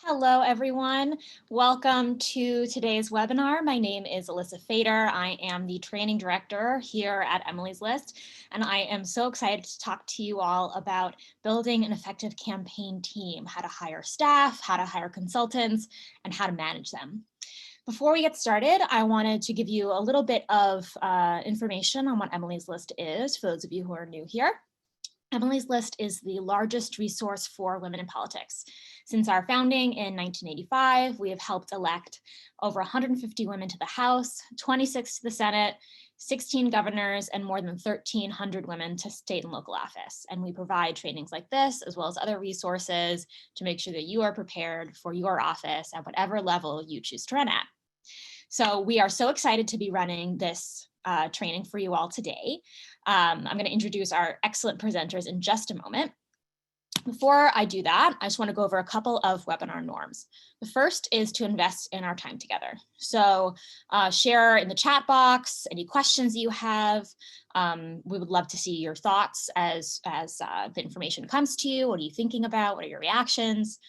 Hello, everyone. Welcome to today's webinar. My name is Alyssa Fader. I am the training director here at Emily's List, and I am so excited to talk to you all about building an effective campaign team, how to hire staff, how to hire consultants, and how to manage them. Before we get started, I wanted to give you a little bit of information on what Emily's List is for those of you who are new here. Emily's List is the largest resource for women in politics. Since our founding in 1985, we have helped elect over 150 women to the House, 26 to the Senate, 16 governors, and more than 1,300 women to state and local office. And we provide trainings like this, as well as other resources to make sure that you are prepared for your office at whatever level you choose to run at. So we are so excited to be running this training for you all today. I'm going to introduce our excellent presenters in just a moment. Before I do that, I just want to go over a couple of webinar norms. The first is to invest in our time together. So share in the chat box any questions you have. We would love to see your thoughts as the information comes to you. What are you thinking about? What are your reactions?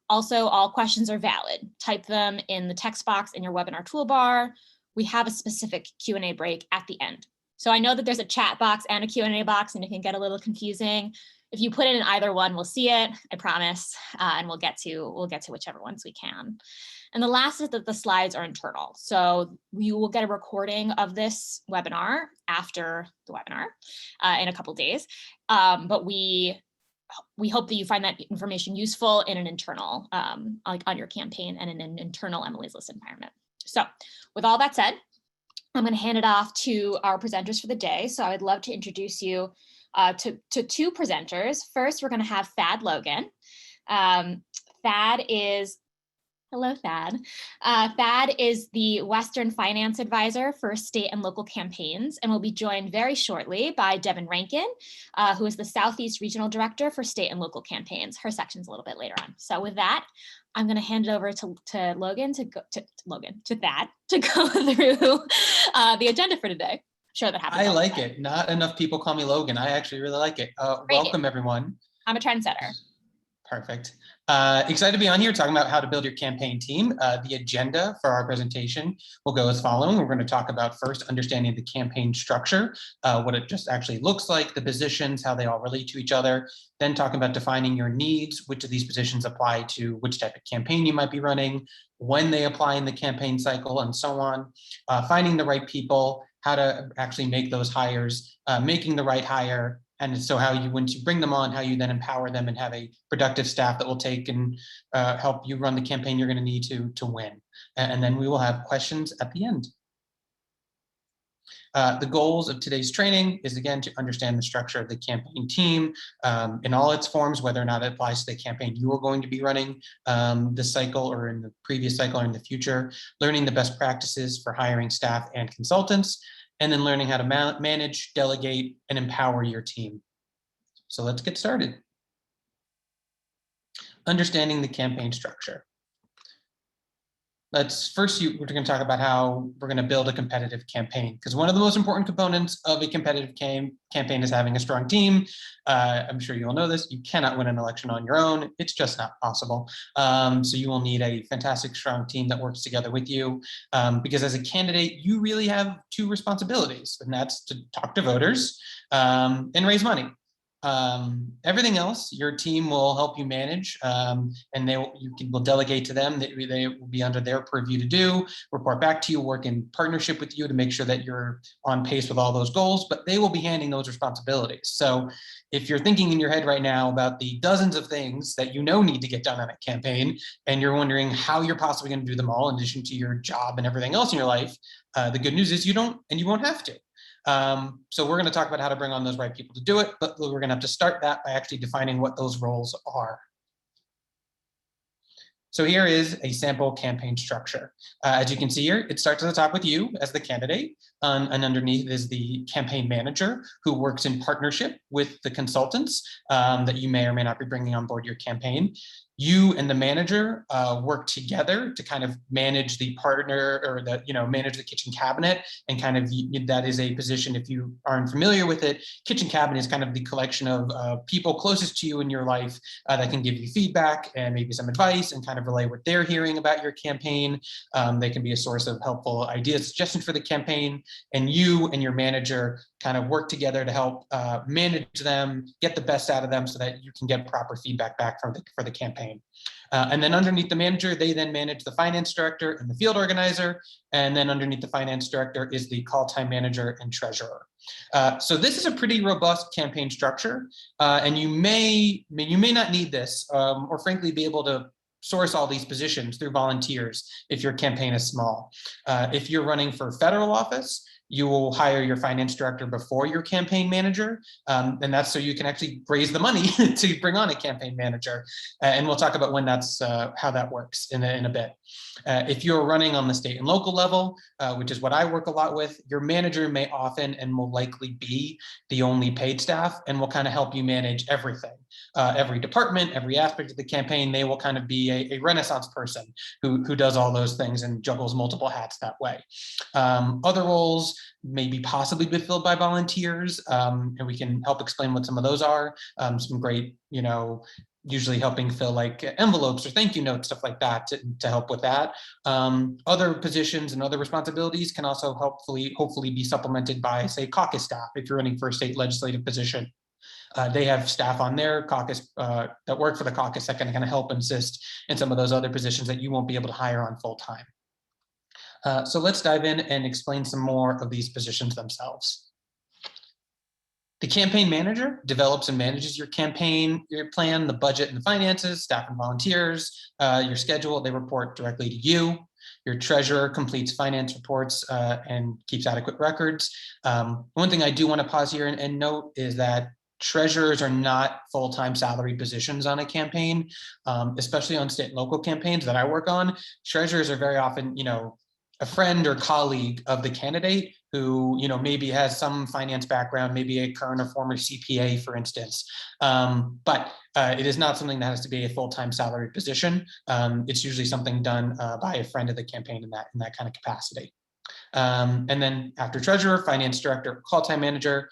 Also, all questions are valid. Type them in the text box in your webinar toolbar. We have a specific Q&A break at the end. So I know that there's a chat box and a Q&A box, and it can get a little confusing. If you put it in either one, we'll see it, I promise, and we'll get to whichever ones we can. And the last is that the slides are internal. So you will get a recording of this webinar after the webinar in a couple days. But we hope that you find that information useful in an internal, like on your campaign and in an internal Emily's List environment. So with all that said, I'm going to hand it off to our presenters for the day. So I would love to introduce you to two presenters. First, we're going to have Thad Logan. Thad is, hello, Thad. Thad is the Western Finance Advisor for state and local campaigns, and will be joined very shortly by Devin Rankin, who is the Southeast Regional Director for state and local campaigns. Her section's a little bit later on. So with that, I'm going to hand it over to Thad to go through the agenda for today. Sure, that happens. I like it. Not enough people call me Logan. I actually really like it. Welcome, everyone. I'm a trendsetter. Perfect. Excited to be on here talking about how to build your campaign team. The agenda for our presentation will go as following. We're going to talk about first understanding the campaign structure, what it just actually looks like, the positions, how they all relate to each other. Then talking about defining your needs, which of these positions apply to which type of campaign you might be running, when they apply in the campaign cycle, and so on. Finding the right people, how to actually make those hires, making the right hire, and so how you, once you bring them on, how you then empower them and have a productive staff that will take and help you run the campaign you're going to need to win. And then we will have questions at the end. The goals of today's training is, again, to understand the structure of the campaign team in all its forms, whether or not it applies to the campaign you are going to be running this cycle or in the previous cycle or in the future, learning the best practices for hiring staff and consultants, and then learning how to manage, delegate, and empower your team. So let's get started. Understanding the campaign structure. We're going to talk about how we're going to build a competitive campaign, because one of the most important components of a competitive campaign is having a strong team. I'm sure you all know this. You cannot win an election on your own. It's just not possible. So you will need a fantastic, strong team that works together with you, because as a candidate, you really have two responsibilities, and that's to talk to voters and raise money. Everything else, your team will help you manage, and will delegate to them. They will be under their purview to do, report back to you, work in partnership with you to make sure that you're on pace with all those goals, but they will be handing those responsibilities. So if you're thinking in your head right now about the dozens of things that you know need to get done on a campaign, and you're wondering how you're possibly going to do them all in addition to your job and everything else in your life, the good news is you don't, and you won't have to. So we're going to talk about how to bring on those right people to do it, but we're going to have to start that by actually defining what those roles are. So here is a sample campaign structure. As you can see here, it starts at the top with you as the candidate, and underneath is the campaign manager, who works in partnership with the consultants that you may or may not be bringing on board your campaign. You and the manager work together to kind of manage the partner, or manage the kitchen cabinet, and kind of that is a position, if you aren't familiar with it, kitchen cabinet is kind of the collection of people closest to you in your life that can give you feedback and maybe some advice and kind of relay what they're hearing about your campaign. They can be a source of helpful ideas, suggestions for the campaign, and you and your manager kind of work together to help manage them, get the best out of them so that you can get proper feedback back for the campaign. And then underneath the manager, they then manage the finance director and the field organizer. And then underneath the finance director is the call time manager and treasurer. So this is a pretty robust campaign structure. And you may not need this, or frankly be able to source all these positions through volunteers if your campaign is small. If you're running for federal office, you will hire your finance director before your campaign manager. And that's so you can actually raise the money to bring on a campaign manager. And we'll talk about when that's how that works in a bit. If you're running on the state and local level, which is what I work a lot with, your manager may often and will likely be the only paid staff and will kind of help you manage everything. Every department, every aspect of the campaign, they will kind of be a Renaissance person who does all those things and juggles multiple hats that way. Other roles maybe possibly be filled by volunteers, and we can help explain what some of those are. Some great, usually helping fill like envelopes or thank you notes, stuff like that to help with that. Other positions and other responsibilities can also hopefully be supplemented by, say, caucus staff if you're running for a state legislative position. They have staff on their caucus that work for the caucus that can kind of help assist in some of those other positions that you won't be able to hire on full time. So let's dive in and explain some more of these positions themselves. The campaign manager develops and manages your campaign, your plan, the budget and the finances, staff and volunteers, your schedule. They report directly to you. Your treasurer completes finance reports and keeps adequate records. One thing I do want to pause here and note is that treasurers are not full-time salary positions on a campaign, especially on state and local campaigns that I work on. Treasurers are very often, a friend or colleague of the candidate who, maybe has some finance background, maybe a current or former CPA, for instance. But it is not something that has to be a full-time salary position. It's usually something done by a friend of the campaign in that kind of capacity. And then after treasurer, finance director, call time manager,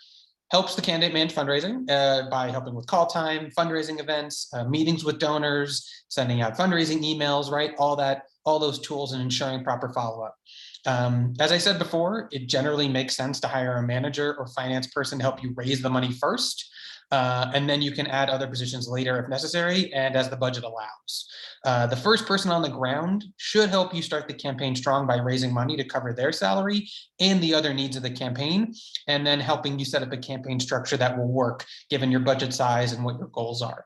helps the candidate manage fundraising by helping with call time, fundraising events, meetings with donors, sending out fundraising emails, right? All those tools and ensuring proper follow-up. As I said before, it generally makes sense to hire a manager or finance person to help you raise the money first. And then you can add other positions later if necessary and as the budget allows. The first person on the ground should help you start the campaign strong by raising money to cover their salary and the other needs of the campaign, and then helping you set up a campaign structure that will work given your budget size and what your goals are.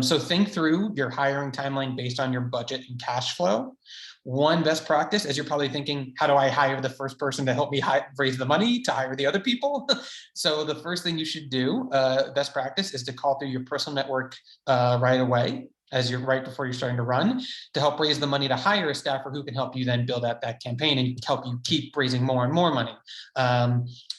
So think through your hiring timeline based on your budget and cash flow. One best practice, as you're probably thinking, how do I hire the first person to help me raise the money to hire the other people? So the first thing you should do, best practice, is to call through your personal network right away, right before you're starting to run, to help raise the money to hire a staffer who can help you then build out that campaign and help you keep raising more and more money.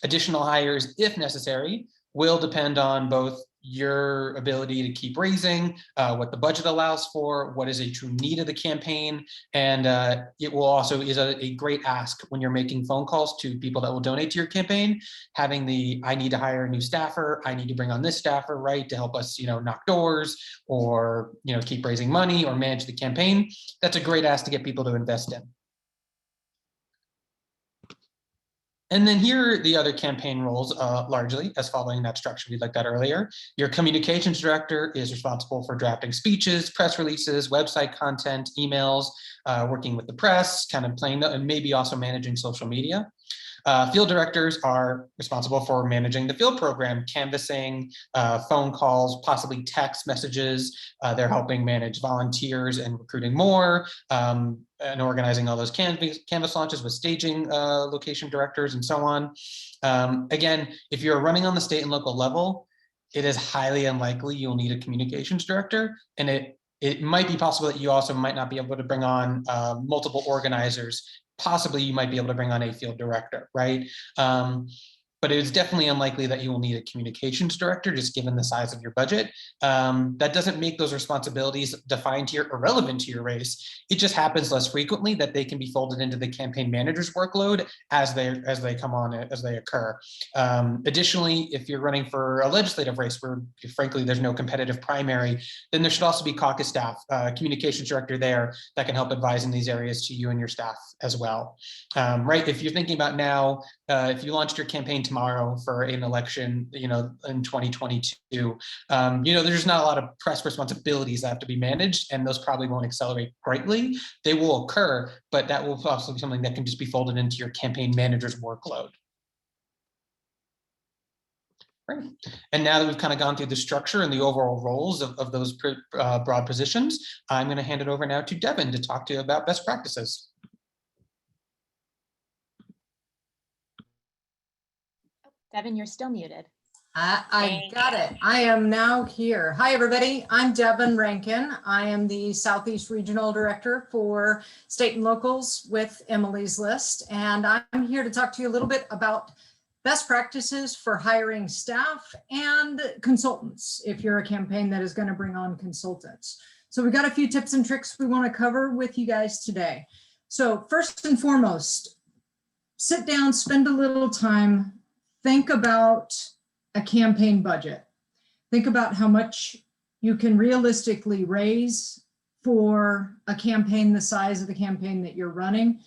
Additional hires, if necessary, will depend on both your ability to keep raising, what the budget allows for, what is a true need of the campaign, and it will also is a great ask when you're making phone calls to people that will donate to your campaign, having I need to hire a new staffer, I need to bring on this staffer, right, to help us, knock doors or, keep raising money or manage the campaign. That's a great ask to get people to invest in. And then here are the other campaign roles, largely as following that structure we looked at earlier. Your communications director is responsible for drafting speeches, press releases, website content, emails, working with the press, kind of playing and maybe also managing social media. Field directors are responsible for managing the field program, canvassing, phone calls, possibly text messages. They're helping manage volunteers and recruiting more, and organizing all those canvas launches with staging location directors and so on. Again, if you're running on the state and local level, it is highly unlikely you'll need a communications director, and it might be possible that you also might not be able to bring on multiple organizers. Possibly you might be able to bring on a field director, right? but it is definitely unlikely that you will need a communications director, just given the size of your budget. That doesn't make those responsibilities defined here irrelevant to your race. It just happens less frequently that they can be folded into the campaign manager's workload as they come on, as they occur. Additionally, if you're running for a legislative race where frankly there's no competitive primary, then there should also be caucus staff, communications director there that can help advise in these areas to you and your staff as well. Right, if you're thinking about now, if you launched your campaign tomorrow for an election, in 2022, there's not a lot of press responsibilities that have to be managed, and those probably won't accelerate greatly. They will occur, but that will also be something that can just be folded into your campaign manager's workload. Right. And now that we've kind of gone through the structure and the overall roles of those broad positions, I'm going to hand it over now to Devin to talk to you about best practices. Devin, you're still muted. I got it. I am now here. Hi, everybody. I'm Devin Rankin. I am the Southeast Regional Director for State and Locals with Emily's List. And I'm here to talk to you a little bit about best practices for hiring staff and consultants if you're a campaign that is going to bring on consultants. So we've got a few tips and tricks we want to cover with you guys today. So first and foremost, sit down, spend a little time, think about a campaign budget. Think about how much you can realistically raise for a campaign the size of the campaign that you're running.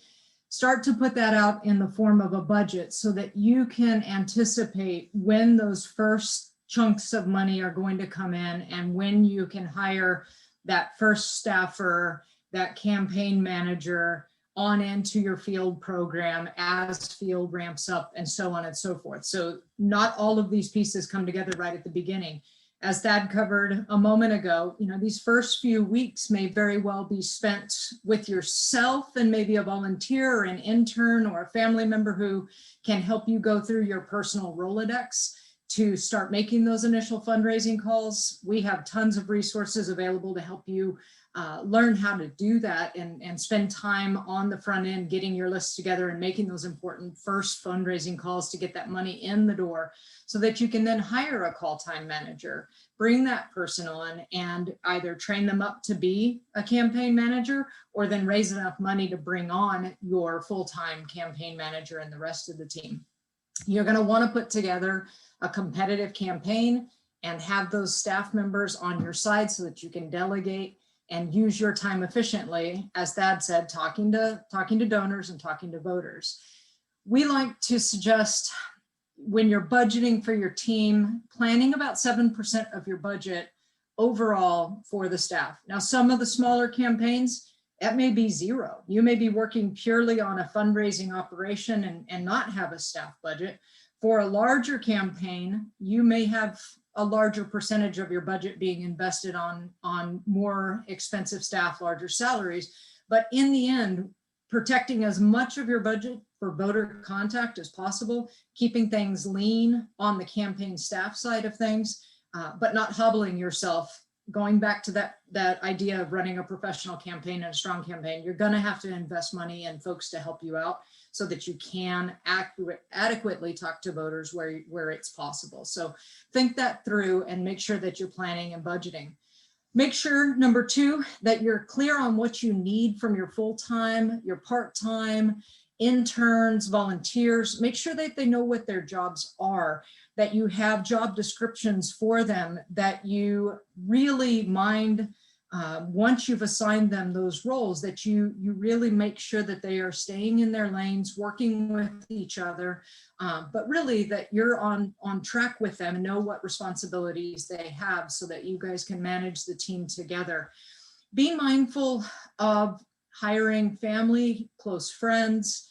Start to put that out in the form of a budget so that you can anticipate when those first chunks of money are going to come in and when you can hire that first staffer, that campaign manager on into your field program as field ramps up and so on and so forth. So not all of these pieces come together right at the beginning. As Thad covered a moment ago, these first few weeks may very well be spent with yourself and maybe a volunteer or an intern or a family member who can help you go through your personal Rolodex to start making those initial fundraising calls. We have tons of resources available to help you learn how to do that and spend time on the front end, getting your list together and making those important first fundraising calls to get that money in the door so that you can then hire a call time manager, bring that person on and either train them up to be a campaign manager or then raise enough money to bring on your full-time campaign manager and the rest of the team. You're going to want to put together a competitive campaign and have those staff members on your side so that you can delegate and use your time efficiently, as Thad said, talking to donors and talking to voters. We like to suggest when you're budgeting for your team, planning about 7% of your budget overall for the staff. Now, some of the smaller campaigns, that may be zero. You may be working purely on a fundraising operation and not have a staff budget. For a larger campaign, you may have a larger percentage of your budget being invested on more expensive staff, larger salaries. But in the end, protecting as much of your budget for voter contact as possible, keeping things lean on the campaign staff side of things, but not hobbling yourself. Going back to that idea of running a professional campaign and a strong campaign, you're going to have to invest money in folks to help you out so that you can adequately talk to voters where it's possible. So think that through and make sure that you're planning and budgeting. Make sure, number two, that you're clear on what you need from your full-time, your part-time, interns, volunteers. Make sure that they know what their jobs are, that you have job descriptions for them, that you really mind once you've assigned them those roles, that you really make sure that they are staying in their lanes, working with each other, but really that you're on track with them and know what responsibilities they have so that you guys can manage the team together. Be mindful of hiring family, close friends.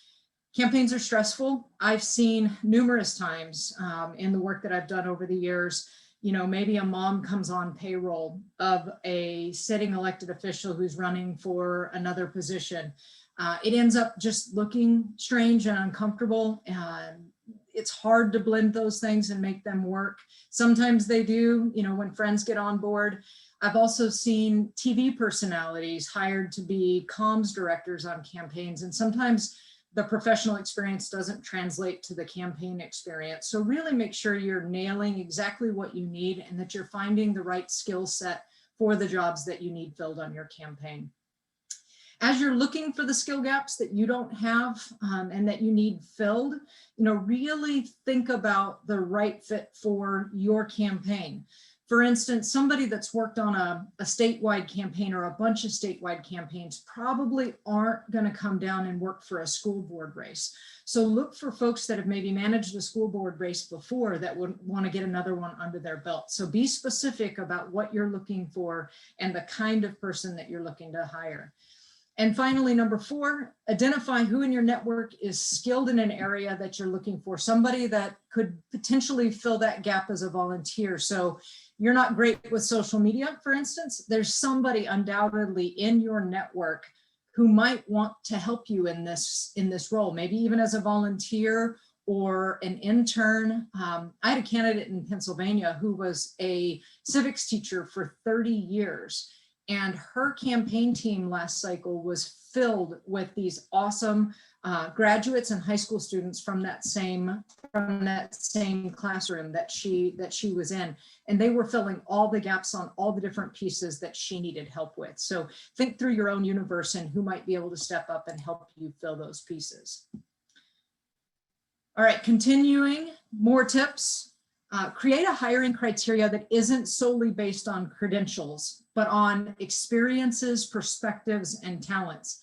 Campaigns are stressful. I've seen numerous times in the work that I've done over the years, maybe a mom comes on payroll of a sitting elected official who's running for another position. It ends up just looking strange and uncomfortable. It's hard to blend those things and make them work. Sometimes they do, when friends get on board. I've also seen TV personalities hired to be comms directors on campaigns, and sometimes the professional experience doesn't translate to the campaign experience. So really make sure you're nailing exactly what you need and that you're finding the right skill set for the jobs that you need filled on your campaign. As you're looking for the skill gaps that you don't have and that you need filled, really think about the right fit for your campaign. For instance, somebody that's worked on a statewide campaign or a bunch of statewide campaigns probably aren't going to come down and work for a school board race. So look for folks that have maybe managed a school board race before that would want to get another one under their belt. So be specific about what you're looking for and the kind of person that you're looking to hire. And finally, number 4, identify who in your network is skilled in an area that you're looking for, somebody that could potentially fill that gap as a volunteer. So you're not great with social media, for instance, there's somebody undoubtedly in your network who might want to help you in this role, maybe even as a volunteer or an intern. I had a candidate in Pennsylvania who was a civics teacher for 30 years. And her campaign team last cycle was filled with these awesome graduates and high school students from that same classroom that she was in, and they were filling all the gaps on all the different pieces that she needed help with. So think through your own universe and who might be able to step up and help you fill those pieces. All right, continuing, more tips. Create a hiring criteria that isn't solely based on credentials, but on experiences, perspectives, and talents.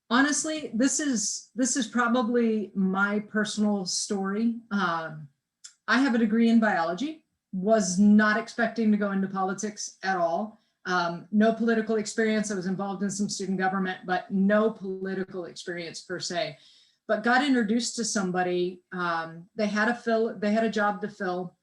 Honestly, this is probably my personal story. I have a degree in biology, was not expecting to go into politics at all. No political experience. I was involved in some student government, but no political experience per se. But got introduced to somebody. They had a job to fill.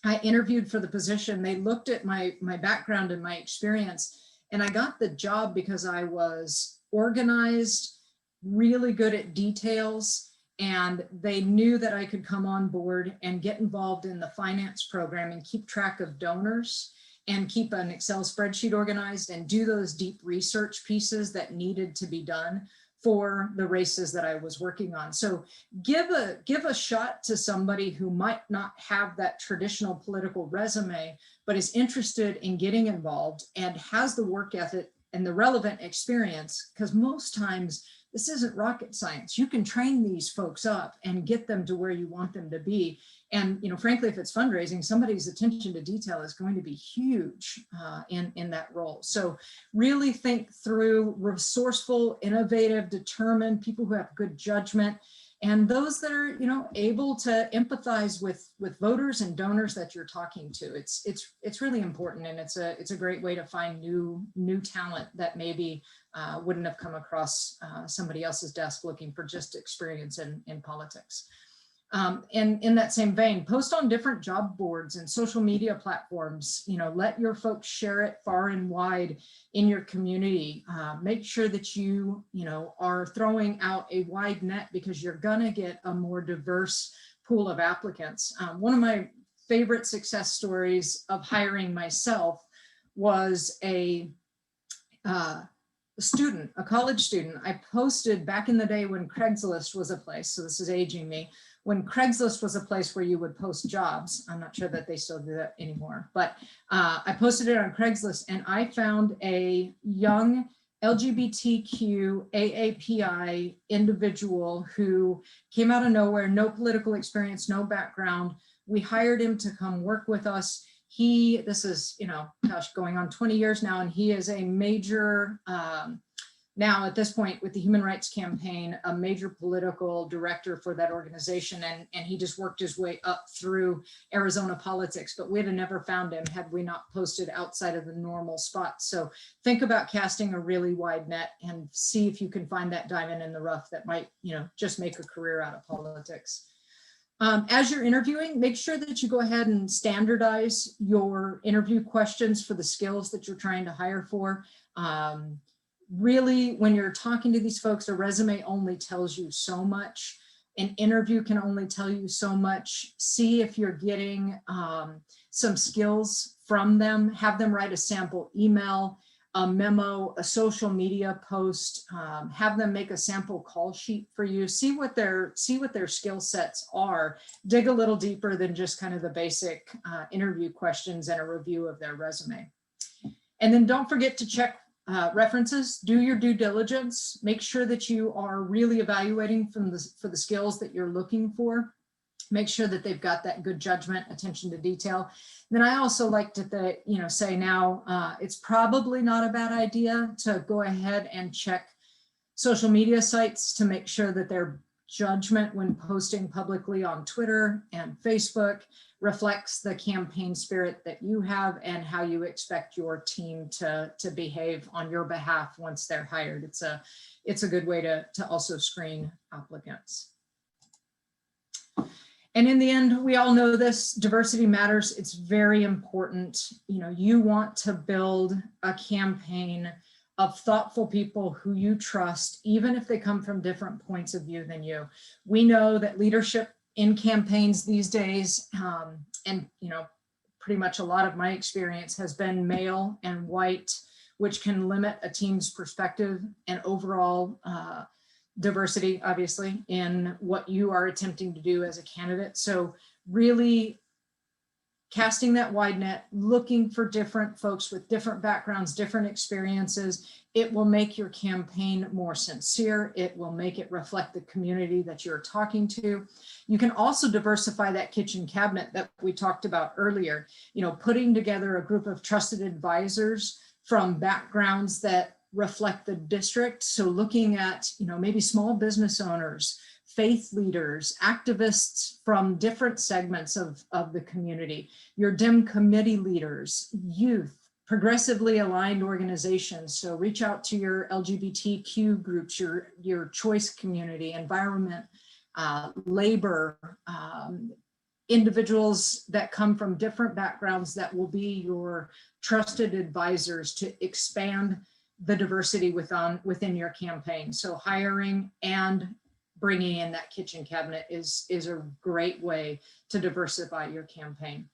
I interviewed for the position. They looked at my background and my experience, and I got the job because I was organized, really good at details, and they knew that I could come on board and get involved in the finance program and keep track of donors and keep an Excel spreadsheet organized and do those deep research pieces that needed to be done for the races that I was working on. So give a shot to somebody who might not have that traditional political resume, but is interested in getting involved and has the work ethic and the relevant experience, because most times this isn't rocket science. You can train these folks up and get them to where you want them to be. And frankly, if it's fundraising, somebody's attention to detail is going to be huge in that role. So really think through resourceful, innovative, determined people who have good judgment, and those that are able to empathize with voters and donors that you're talking to. It's really important, and it's a great way to find new talent that maybe wouldn't have come across somebody else's desk looking for just experience in politics. And in that same vein, post on different job boards and social media platforms. Let your folks share it far and wide in your community. Make sure that you are throwing out a wide net, because you're gonna get a more diverse pool of applicants. One of my favorite success stories of hiring myself was a college student. I posted back in the day when Craigslist was a place, so this is aging me, when Craigslist was a place where you would post jobs. I'm not sure that they still do that anymore, but I posted it on Craigslist, and I found a young LGBTQ AAPI individual who came out of nowhere, no political experience, no background. We hired him to come work with us. This is, going on 20 years now, and he is a major, now at this point with the Human Rights Campaign, a major political director for that organization. And he just worked his way up through Arizona politics, but we'd have never found him had we not posted outside of the normal spots. So think about casting a really wide net and see if you can find that diamond in the rough that might, just make a career out of politics. As you're interviewing, make sure that you go ahead and standardize your interview questions for the skills that you're trying to hire for. Really, when you're talking to these folks, a resume only tells you so much. An interview can only tell you so much. See if you're getting some skills from them. Have them write a sample email. a memo, a social media post, have them make a sample call sheet for you, see what their skill sets are, dig a little deeper than just kind of the basic interview questions and a review of their resume. And then don't forget to check references, do your due diligence, make sure that you are really evaluating for the skills that you're looking for. Make sure that they've got that good judgment, attention to detail. Then I also like to say now it's probably not a bad idea to go ahead and check social media sites to make sure that their judgment when posting publicly on Twitter and Facebook reflects the campaign spirit that you have and how you expect your team to behave on your behalf once they're hired. It's a good way to also screen applicants. And in the end, we all know this, diversity matters. It's very important. You want to build a campaign of thoughtful people who you trust, even if they come from different points of view than you. We know that leadership in campaigns these days, and pretty much a lot of my experience has been male and white, which can limit a team's perspective and overall diversity, obviously, in what you are attempting to do as a candidate. So really casting that wide net, looking for different folks with different backgrounds, different experiences, it will make your campaign more sincere. It will make it reflect the community that you're talking to. You can also diversify that kitchen cabinet that we talked about earlier, putting together a group of trusted advisors from backgrounds that reflect the district. So looking at, maybe small business owners, faith leaders, activists from different segments of the community, your DIM committee leaders, youth, progressively aligned organizations. So reach out to your LGBTQ groups, your choice community, environment, labor, individuals that come from different backgrounds that will be your trusted advisors to expand the diversity within your campaign. So hiring and bringing in that kitchen cabinet is a great way to diversify your campaign.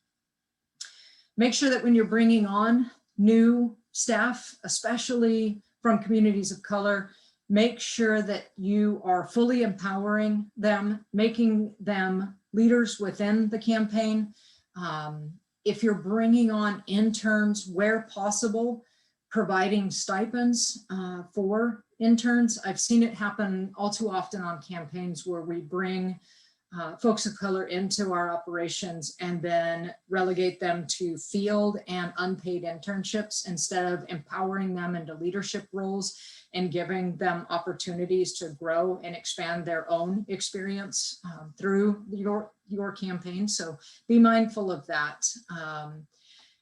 Make sure that when you're bringing on new staff, especially from communities of color, make sure that you are fully empowering them, making them leaders within the campaign. If you're bringing on interns where possible, providing stipends for interns. I've seen it happen all too often on campaigns where we bring folks of color into our operations and then relegate them to field and unpaid internships instead of empowering them into leadership roles and giving them opportunities to grow and expand their own experience through your campaign. So be mindful of that.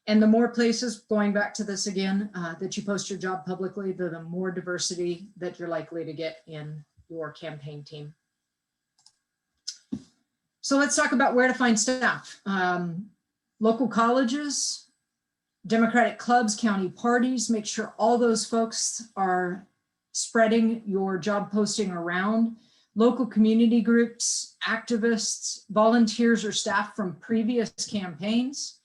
And the more places, going back to this again, that you post your job publicly, the more diversity that you're likely to get in your campaign team. So let's talk about where to find staff. Local colleges, Democratic clubs, county parties, make sure all those folks are spreading your job posting around. Local community groups, activists, volunteers or staff from previous campaigns.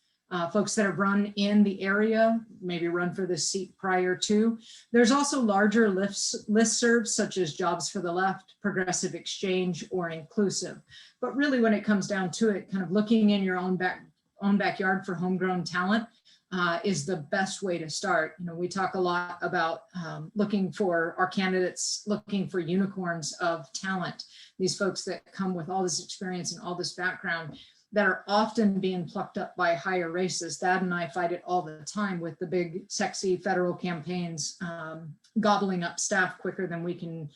Folks that have run in the area, maybe run for this seat prior to. There's also larger listservs such as Jobs for the Left, Progressive Exchange, or Inclusive. But really when it comes down to it, kind of looking in your own backyard for homegrown talent is the best way to start. We talk a lot about looking for our candidates, looking for unicorns of talent. These folks that come with all this experience and all this background that are often being plucked up by higher races. Thad and I fight it all the time with the big, sexy federal campaigns gobbling up staff quicker than we can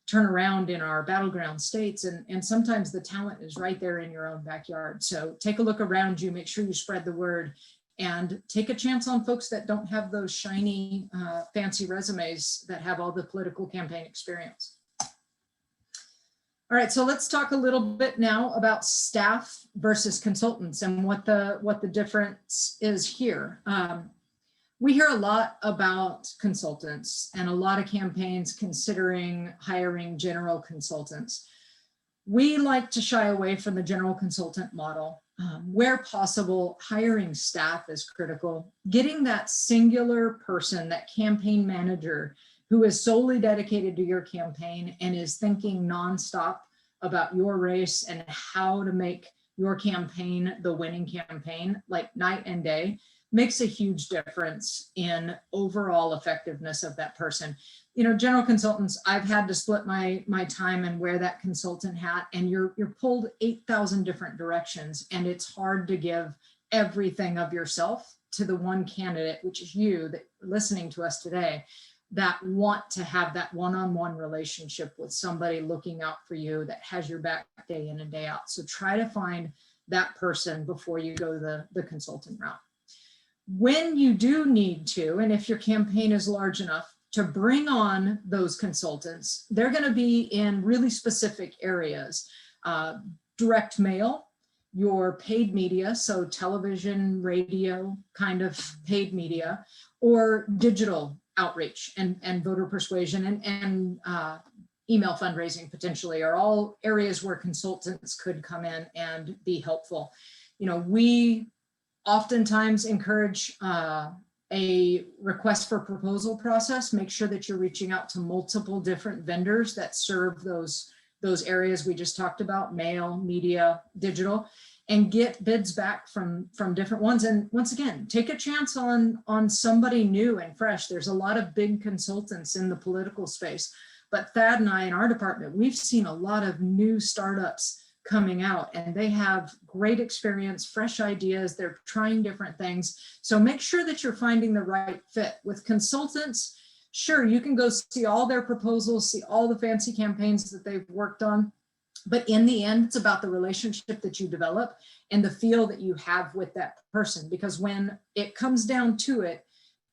turn around in our battleground states. And sometimes the talent is right there in your own backyard. So take a look around you, make sure you spread the word, and take a chance on folks that don't have those shiny, fancy resumes that have all the political campaign experience. All right, so let's talk a little bit now about staff versus consultants and what the difference is here. We hear a lot about consultants and a lot of campaigns considering hiring general consultants. We like to shy away from the general consultant model. Where possible, hiring staff is critical. Getting that singular person, that campaign manager who is solely dedicated to your campaign and is thinking nonstop about your race and how to make your campaign the winning campaign, like night and day, makes a huge difference in overall effectiveness of that person. You know, general consultants, I've had to split my time and wear that consultant hat, and you're pulled 8,000 different directions, and it's hard to give everything of yourself to the one candidate, which is you that are listening to us today, that want to have that one-on-one relationship with somebody looking out for you, that has your back day in and day out. So try to find that person before you go the consultant route. When you do need to, and if your campaign is large enough to bring on those consultants, they're going to be in really specific areas. Direct mail, your paid media, so television, radio, kind of paid media, or digital outreach and voter persuasion and email fundraising potentially are all areas where consultants could come in and be helpful. You know, we oftentimes encourage a request for proposal process. Make sure that you're reaching out to multiple different vendors that serve those areas we just talked about, mail, media, digital, and get bids back from different ones. And once again, take a chance on somebody new and fresh. There's a lot of big consultants in the political space, but Thad and I in our department, we've seen a lot of new startups coming out, and they have great experience, fresh ideas. They're trying different things. So make sure that you're finding the right fit. With consultants, sure, you can go see all their proposals, see all the fancy campaigns that they've worked on. But in the end, it's about the relationship that you develop and the feel that you have with that person. Because when it comes down to it,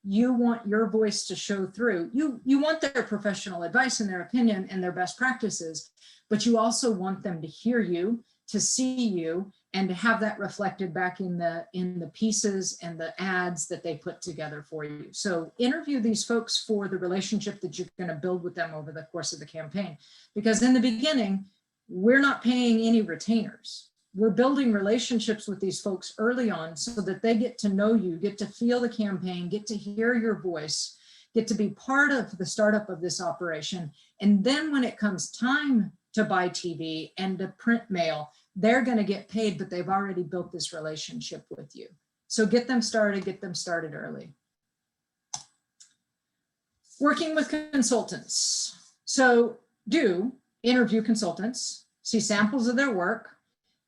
you want your voice to show through. You want their professional advice and their opinion and their best practices, but you also want them to hear you, to see you, and to have that reflected back in the pieces and the ads that they put together for you. So interview these folks for the relationship that you're going to build with them over the course of the campaign. Because in the beginning, we're not paying any retainers. We're building relationships with these folks early on so that they get to know you, get to feel the campaign, get to hear your voice, get to be part of the startup of this operation. And then when it comes time to buy TV and to print mail, they're going to get paid, but they've already built this relationship with you. So get them started early. Working with consultants. So do interview consultants, see samples of their work,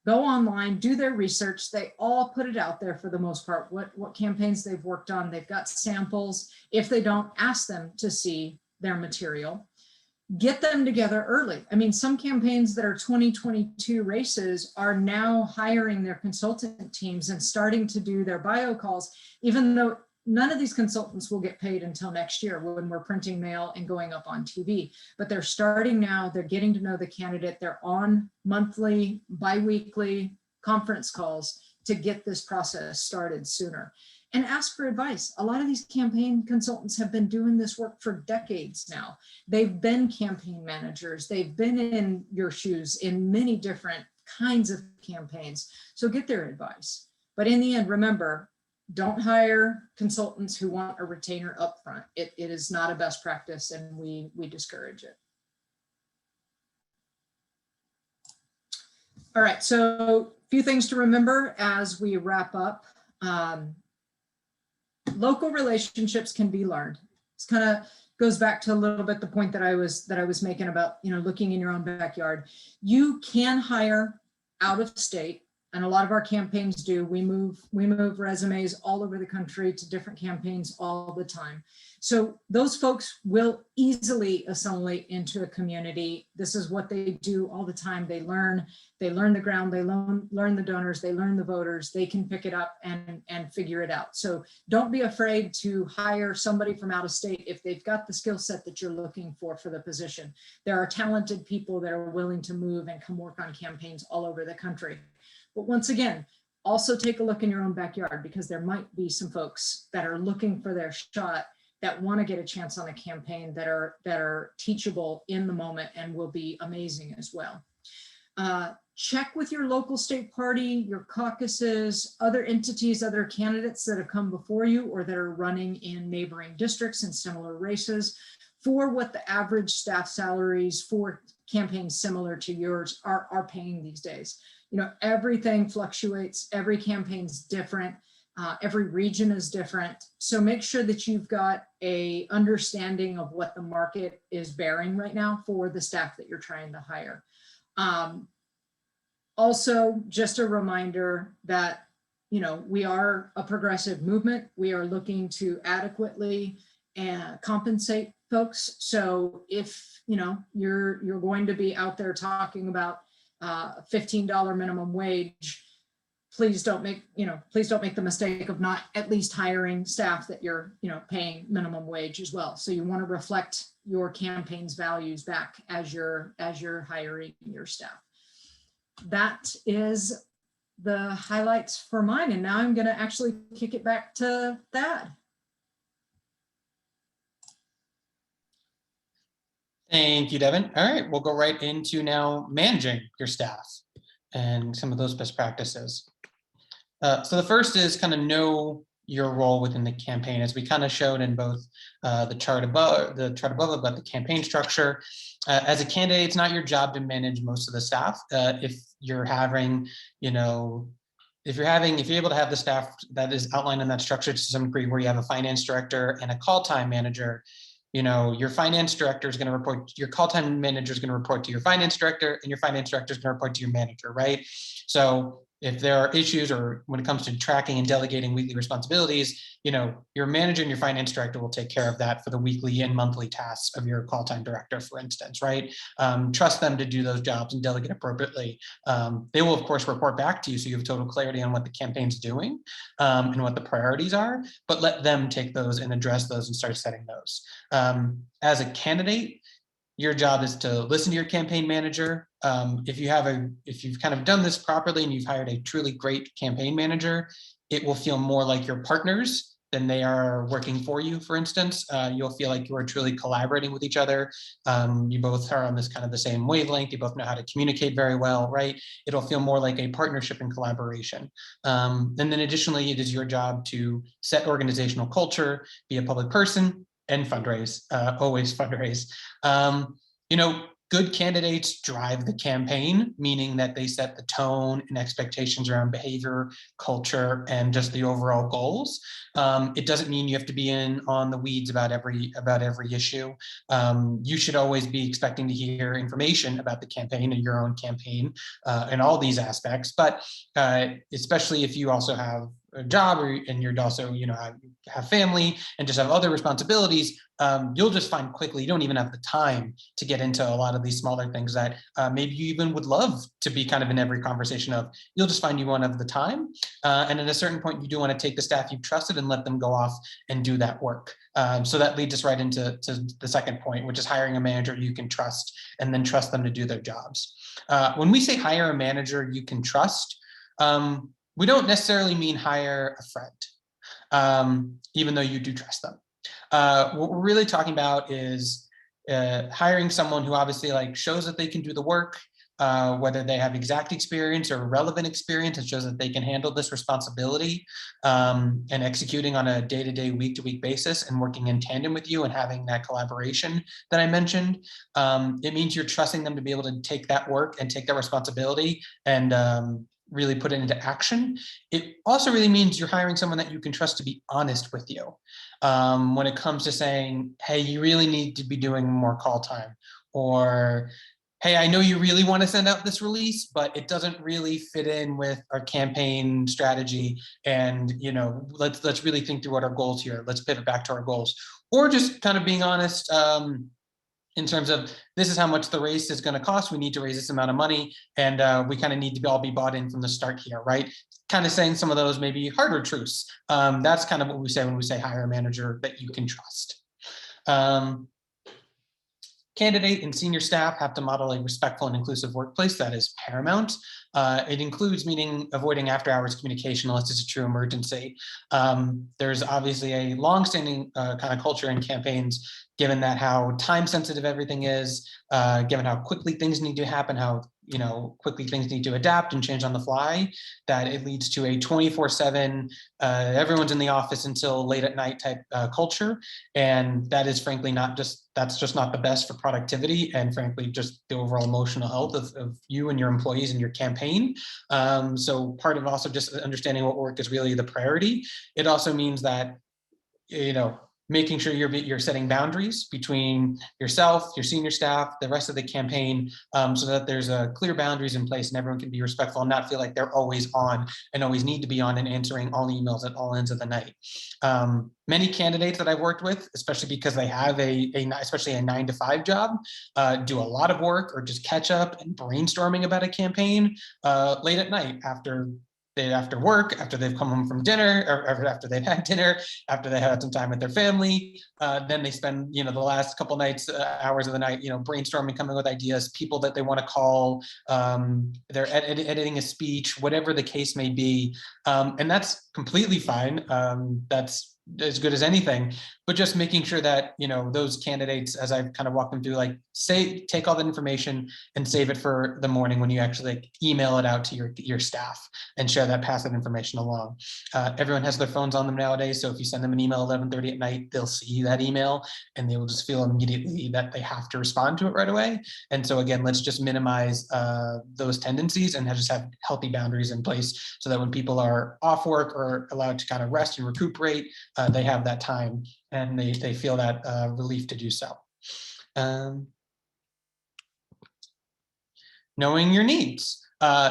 go online, do their research. They all put it out there for the most part, what campaigns they've worked on. They've got samples. If they don't, ask them to see their material. Get them together early. I mean, some campaigns that are 2022 races are now hiring their consultant teams and starting to do their bio calls, even though none of these consultants will get paid until next year when we're printing mail and going up on TV. But they're starting now, they're getting to know the candidate, they're on monthly, bi-weekly conference calls to get this process started sooner. And ask for advice. A lot of these campaign consultants have been doing this work for decades now. They've been campaign managers. They've been in your shoes in many different kinds of campaigns. So get their advice. But in the end, remember, don't hire consultants who want a retainer upfront. It is not a best practice, and we discourage it. All right, so a few things to remember as we wrap up. Local relationships can be learned. This kind of goes back to a little bit the point that I was making about, you know, looking in your own backyard. You can hire out of state, and a lot of our campaigns do. We move resumes all over the country to different campaigns all the time. So those folks will easily assimilate into a community. This is what they do all the time. They learn the ground, they learn the donors, they learn the voters, they can pick it up and figure it out. So don't be afraid to hire somebody from out of state if they've got the skill set that you're looking for the position. There are talented people that are willing to move and come work on campaigns all over the country. But once again, also take a look in your own backyard, because there might be some folks that are looking for their shot that want to get a chance on a campaign that are teachable in the moment and will be amazing as well. Check with your local state party, your caucuses, other entities, other candidates that have come before you or that are running in neighboring districts and similar races for what the average staff salaries for campaigns similar to yours are paying these days. You know, everything fluctuates, every campaign's different, every region is different. So make sure that you've got a understanding of what the market is bearing right now for the staff that you're trying to hire. Also, just a reminder that, you know, we are a progressive movement. We are looking to adequately compensate folks. So if, you know, you're going to be out there talking about $15 minimum wage, please don't make the mistake of not at least hiring staff that you're, you know, paying minimum wage as well. So you want to reflect your campaign's values back as you're hiring your staff. That is the highlights for mine. And now I'm going to actually kick it back to Thad. Thank you, Devin. All right, we'll go right into now managing your staff and some of those best practices. So the first is kind of know your role within the campaign, as we kind of showed in both the chart above about the campaign structure. As a candidate, it's not your job to manage most of the staff. If you're having, you know, if you're able to have the staff that is outlined in that structure to some degree, where you have a finance director and a call time manager, you know, your finance director is going to report, your call time manager is going to report to your finance director, and your finance director is going to report to your manager, right? So if there are issues, or when it comes to tracking and delegating weekly responsibilities, you know, your manager and your finance director will take care of that for the weekly and monthly tasks of your call time director, for instance, right? Trust them to do those jobs and delegate appropriately. They will, of course, report back to you so you have total clarity on what the campaign's doing and what the priorities are, but let them take those and address those and start setting those. As a candidate, your job is to listen to your campaign manager. If you've kind of done this properly and you've hired a truly great campaign manager, it will feel more like your partners than they are working for you, for instance. You'll feel like you are truly collaborating with each other. You both are on this kind of the same wavelength. You both know how to communicate very well, right? It'll feel more like a partnership and collaboration. And then additionally, it is your job to set organizational culture, be a public person, and fundraise, always fundraise. You know, good candidates drive the campaign, meaning that they set the tone and expectations around behavior, culture, and just the overall goals. It doesn't mean you have to be in on the weeds about every issue. You should always be expecting to hear information about the campaign and your own campaign and all these aspects. But especially if you also have a job, and you're also, you know, have family and just have other responsibilities, you'll just find quickly you don't even have the time to get into a lot of these smaller things that maybe you even would love to be kind of in every conversation of. You'll just find you won't have the time. And at a certain point, you do want to take the staff you've trusted and let them go off and do that work. So that leads us right into the second point, which is hiring a manager you can trust, and then trust them to do their jobs. When we say hire a manager you can trust, we don't necessarily mean hire a friend, even though you do trust them. What we're really talking about is hiring someone who obviously shows that they can do the work, whether they have exact experience or relevant experience that shows that they can handle this responsibility, and executing on a day-to-day, week-to-week basis, and working in tandem with you and having that collaboration that I mentioned. It means you're trusting them to be able to take that work and take that responsibility and really put it into action. It also really means you're hiring someone that you can trust to be honest with you when it comes to saying, hey, you really need to be doing more call time, or hey, I know you really want to send out this release, but it doesn't really fit in with our campaign strategy. And, you know, let's really think through what our goals here. Let's pivot back to our goals, or just kind of being honest in terms of, this is how much the race is going to cost. We need to raise this amount of money, and we kind of need to all be bought in from the start here, right? Kind of saying some of those maybe harder truths. That's kind of what we say when we say hire a manager that you can trust. Candidate and senior staff have to model a respectful and inclusive workplace. That is paramount. It includes avoiding after-hours communication unless it's a true emergency. There's obviously a long-standing kind of culture in campaigns, given that how time-sensitive everything is, given how quickly things need to happen, how quickly things need to adapt and change on the fly, that it leads to a 24/7, everyone's in the office until late at night type culture. And that is frankly that's just not the best for productivity and frankly, just the overall emotional health of you and your employees and your campaign. So part of also just understanding what work is really the priority. It also means that, making sure you're setting boundaries between yourself, your senior staff, the rest of the campaign, so that there's clear boundaries in place and everyone can be respectful and not feel like they're always on and always need to be on and answering all emails at all ends of the night. Many candidates that I've worked with, especially because they have especially a 9-to-5 job, do a lot of work or just catch up and brainstorming about a campaign late at night after work, after they've come home from dinner, or after they've had dinner, after they had some time with their family. Then they spend, the last couple nights, hours of the night, brainstorming, coming with ideas, people that they want to call, they're editing a speech, whatever the case may be. And that's completely fine. That's as good as anything, but just making sure that, those candidates, as I've kind of walked them through, like take all that information and save it for the morning when you actually email it out to your staff and share pass that information along. Everyone has their phones on them nowadays. So if you send them an email 11:30 at night, they'll see that email and they will just feel immediately that they have to respond to it right away. And so again, let's just minimize those tendencies and just have healthy boundaries in place so that when people are off work or allowed to kind of rest and recuperate, they have that time and they feel that relief to do so. Knowing your needs.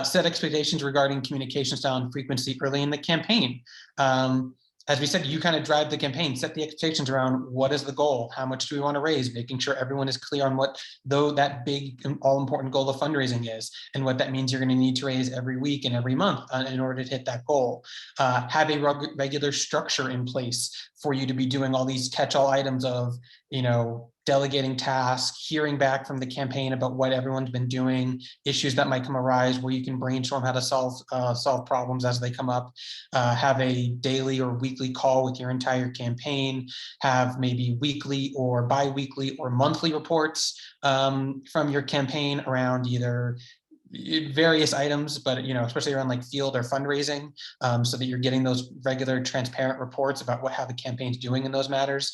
Set expectations regarding communication style and frequency early in the campaign. As we said, you kind of drive the campaign, set the expectations around what is the goal, how much do we want to raise, making sure everyone is clear on what that big all important goal of fundraising is and what that means you're going to need to raise every week and every month in order to hit that goal. Have a regular structure in place for you to be doing all these catch-all items of, delegating tasks, hearing back from the campaign about what everyone's been doing, issues that might come arise where you can brainstorm how to solve problems as they come up. Have a daily or weekly call with your entire campaign. Have maybe weekly or bi-weekly or monthly reports from your campaign around either various items, but especially around like field or fundraising, so that you're getting those regular transparent reports about how the campaign's doing in those matters.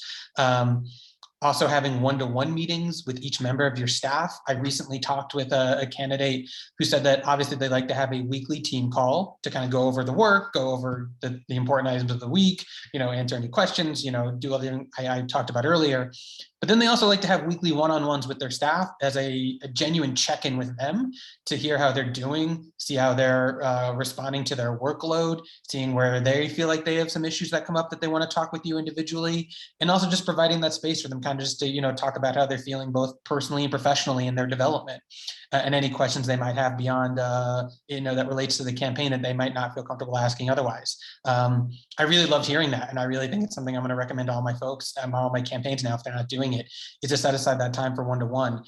Also having one-to-one meetings with each member of your staff. I recently talked with a candidate who said that obviously they like to have a weekly team call to kind of go over the work, go over the important items of the week, answer any questions, do all the things I talked about earlier. But then they also like to have weekly one-on-ones with their staff as a genuine check-in with them to hear how they're doing, see how they're responding to their workload, seeing where they feel like they have some issues that come up that they want to talk with you individually, and also just providing that space for them kind of just to, talk about how they're feeling both personally and professionally in their development. And any questions they might have beyond, that relates to the campaign that they might not feel comfortable asking otherwise. I really loved hearing that. And I really think it's something I'm going to recommend to all my folks and all my campaigns now, if they're not doing it, is to set aside that time for one-to-one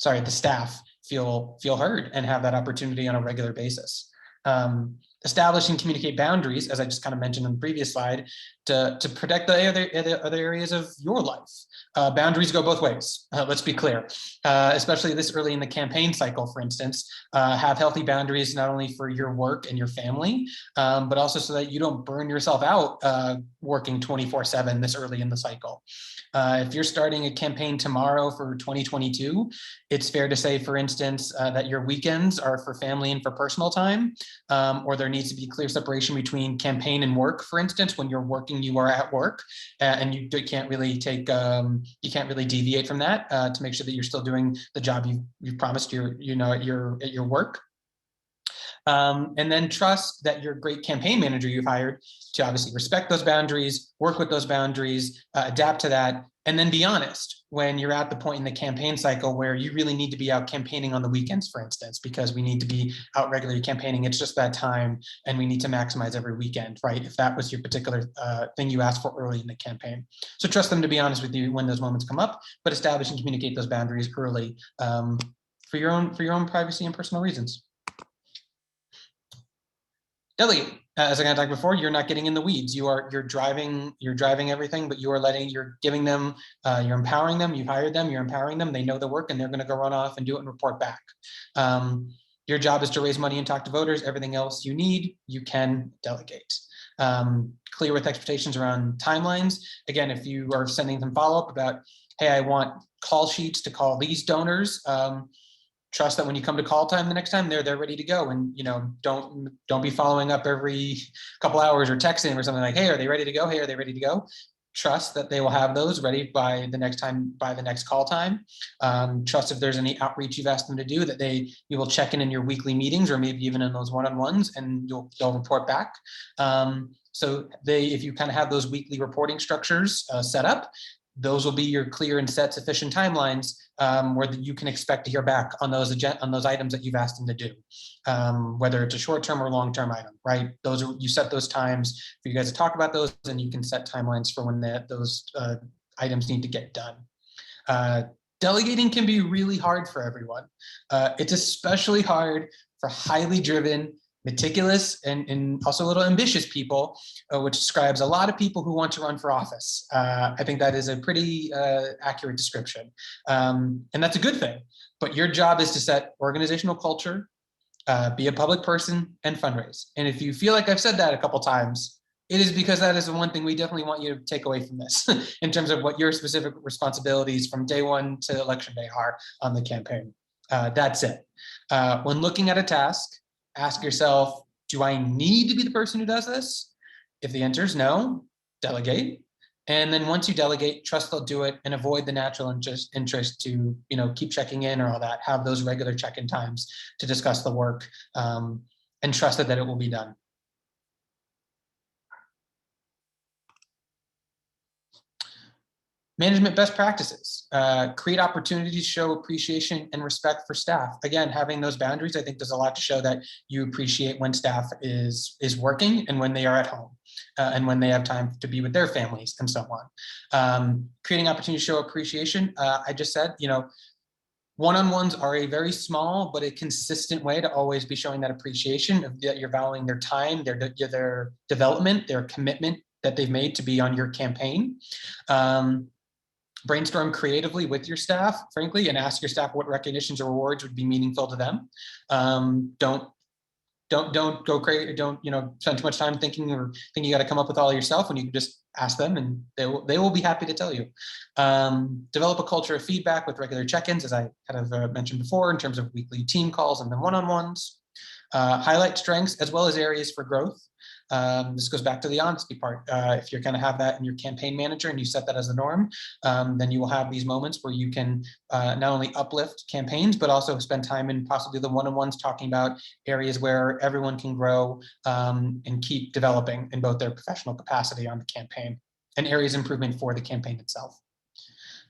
the staff feel heard and have that opportunity on a regular basis. Establish and communicate boundaries, as I just kind of mentioned in the previous slide, to protect the other areas of your life. Boundaries go both ways. Let's be clear, especially this early in the campaign cycle, for instance. Have healthy boundaries, not only for your work and your family, but also so that you don't burn yourself out working 24/7 this early in the cycle. If you're starting a campaign tomorrow for 2022, it's fair to say, for instance, that your weekends are for family and for personal time, or there needs to be clear separation between campaign and work. For instance, when you're working, you are at work, and you can't really deviate from that to make sure that you're still doing the job you've promised at your work. And then trust that your great campaign manager you've hired to obviously respect those boundaries, work with those boundaries, adapt to that, and then be honest when you're at the point in the campaign cycle where you really need to be out campaigning on the weekends, for instance, because we need to be out regularly campaigning. It's just that time, and we need to maximize every weekend, right? If that was your particular thing you asked for early in the campaign. So trust them to be honest with you when those moments come up, but establish and communicate those boundaries early for your own privacy and personal reasons. Delegate. As I talked before, you're not getting in the weeds. You're driving everything, but you're giving them, you're empowering them. You hired them. You're empowering them. They know the work, and they're going to go run off and do it and report back. Your job is to raise money and talk to voters. Everything else you need, you can delegate. Clear with expectations around timelines. Again, if you are sending them follow-up about, hey, I want call sheets to call these donors. Trust that when you come to call time the next time, they're ready to go, and don't be following up every couple hours or texting or something like, hey, are they ready to go? Hey, are they ready to go? Trust that they will have those ready by the next call time. Trust if there's any outreach you've asked them to do, that you will check in your weekly meetings or maybe even in those one-on-ones, and they'll report back. So if you kind of have those weekly reporting structures set up, those will be your clear and set sufficient timelines where you can expect to hear back on those items that you've asked them to do, whether it's a short-term or long-term item, right? You set those times for you guys to talk about those, and you can set timelines for when those items need to get done. Delegating can be really hard for everyone. It's especially hard for highly driven, meticulous, and also a little ambitious people, which describes a lot of people who want to run for office. I think that is a pretty accurate description. And that's a good thing, but your job is to set organizational culture, be a public person, and fundraise. And if you feel like I've said that a couple times, it is because that is the one thing we definitely want you to take away from this in terms of what your specific responsibilities from day one to election day are on the campaign. That's it. When looking at a task, ask yourself, do I need to be the person who does this? If the answer is no, delegate. And then once you delegate, trust they'll do it, and avoid the natural interest to keep checking in or all that. Have those regular check-in times to discuss the work, and trust that it will be done. Management best practices, create opportunities to show appreciation and respect for staff. Again, having those boundaries, I think does a lot to show that you appreciate when staff is working and when they are at home, and when they have time to be with their families and so on. Creating opportunities to show appreciation. I just said, one-on-ones are a very small but a consistent way to always be showing that appreciation of that you're valuing their time, their development, their commitment that they've made to be on your campaign. Brainstorm creatively with your staff, frankly, and ask your staff what recognitions or rewards would be meaningful to them. Don't go crazy. Don't spend too much time thinking you got to come up with all yourself when you can just ask them, and they will be happy to tell you. Develop a culture of feedback with regular check-ins, as I kind of mentioned before, in terms of weekly team calls and then one-on-ones. Highlight strengths as well as areas for growth. This goes back to the honesty part. If you're going to have that in your campaign manager and you set that as the norm, then you will have these moments where you can not only uplift campaigns, but also spend time in possibly the one-on-ones talking about areas where everyone can grow and keep developing in both their professional capacity on the campaign and areas of improvement for the campaign itself.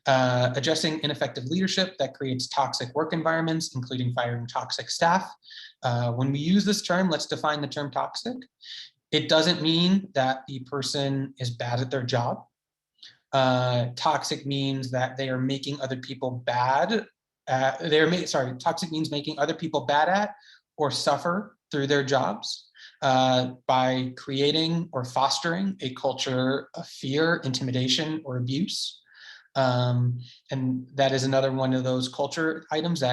Addressing ineffective leadership that creates toxic work environments, including firing toxic staff. When we use this term, let's define the term toxic. It doesn't mean that the person is bad at their job. Toxic means that they are making other people bad. Toxic means making other people bad at or suffer through their jobs by creating or fostering a culture of fear, intimidation, or abuse. And that is another one of those culture items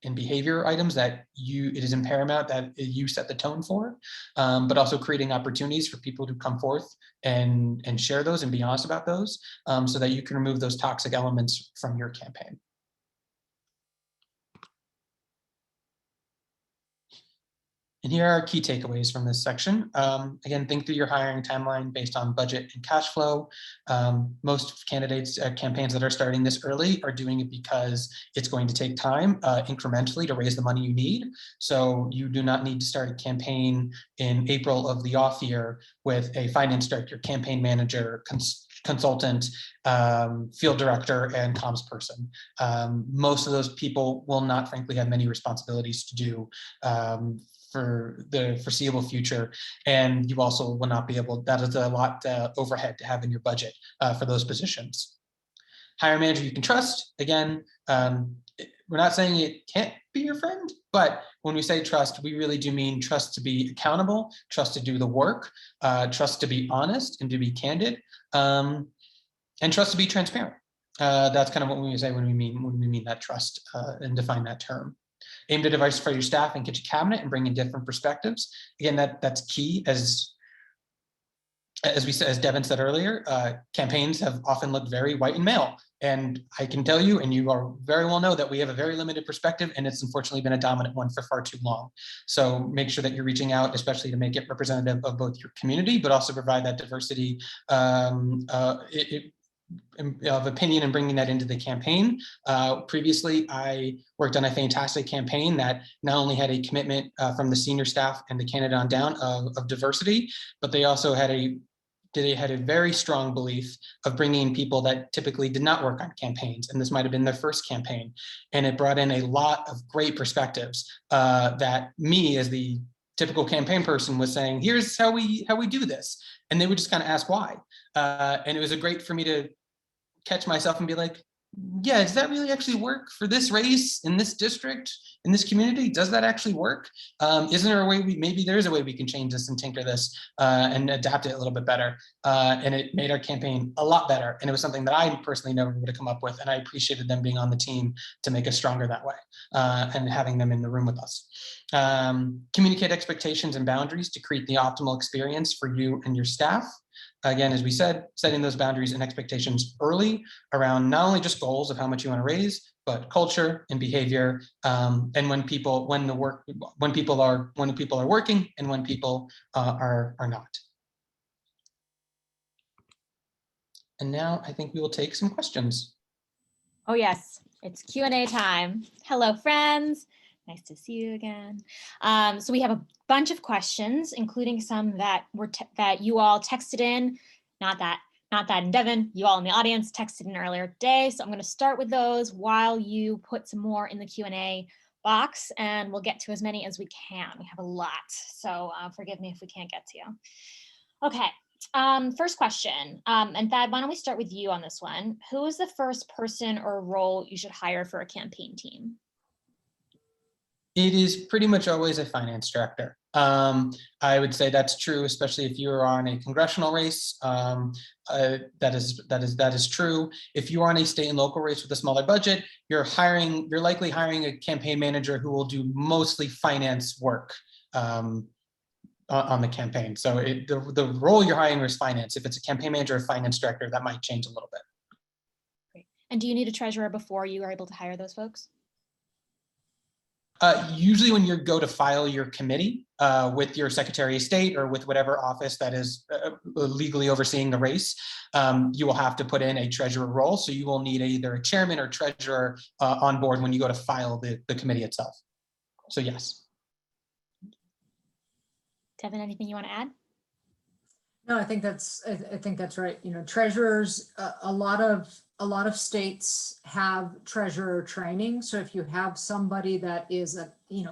and behavior items that it is paramount that you set the tone for, but also creating opportunities for people to come forth and share those and be honest about those, so that you can remove those toxic elements from your campaign. And here are our key takeaways from this section. Again, think through your hiring timeline based on budget and cash flow. Most candidates campaigns that are starting this early are doing it because it's going to take time incrementally to raise the money you need. So you do not need to start a campaign in April of the off year with a finance director, campaign manager, consultant, field director, and comms person. Most of those people will not, frankly, have many responsibilities to do for the foreseeable future. And you also will not be able, that is a lot overhead to have in your budget for those positions. Hire manager you can trust. Again, we're not saying it can't be your friend, but when we say trust, we really do mean trust to be accountable, trust to do the work, trust to be honest and to be candid, and trust to be transparent. That's kind of what we say when we mean that trust and define that term. Aim to diversify your staff and kitchen cabinet and bring in different perspectives. Again, that's key. As we said, as Devin said earlier, campaigns have often looked very white and male. And I can tell you, and you are very well know, that we have a very limited perspective, and it's unfortunately been a dominant one for far too long. So make sure that you're reaching out, especially to make it representative of both your community, but also provide that diversity of opinion and bringing that into the campaign. Previously, I worked on a fantastic campaign that not only had a commitment from the senior staff and the candidate on down of diversity, but they also had a very strong belief of bringing people that typically did not work on campaigns, and this might have been their first campaign. And it brought in a lot of great perspectives that me, as the typical campaign person, was saying, here's how we do this. And they would just kind of ask why. And it was great for me to catch myself and be like, yeah, does that really actually work for this race in this district, in this community? Does that actually work? Isn't there a way maybe there is a way we can change this and tinker this and adapt it a little bit better? And it made our campaign a lot better. And it was something that I personally never would have come up with. And I appreciated them being on the team to make us stronger that way and having them in the room with us. Communicate expectations and boundaries to create the optimal experience for you and your staff. Again, as we said, setting those boundaries and expectations early around not only just goals of how much you want to raise, but culture and behavior, and when people are working and when people are not. And now I think we will take some questions. Oh yes, it's Q&A time. Hello, friends. Nice to see you again. So we have a bunch of questions, including some that that you all texted in. Not that and Devin, you all in the audience texted in earlier today. So I'm going to start with those while you put some more in the Q&A box, and we'll get to as many as we can. We have a lot, so forgive me if we can't get to you. Okay. First question, and Thad, why don't we start with you on this one? Who is the first person or role you should hire for a campaign team? It is pretty much always a finance director. I would say that's true, especially if you're on a congressional race. That is true. If you're on a state and local race with a smaller budget, you're likely hiring a campaign manager who will do mostly finance work on the campaign. So the role you're hiring is finance. If it's a campaign manager or finance director, that might change a little bit. Great. And do you need a treasurer before you are able to hire those folks? Usually when you go to file your committee with your Secretary of State or with whatever office that is legally overseeing the race, you will have to put in a treasurer role. So you will need either a chairman or treasurer on board when you go to file the committee itself. So yes. Devin, anything you want to add? No, I think that's right. You know, treasurers, a lot of states have treasurer training. So if you have somebody that is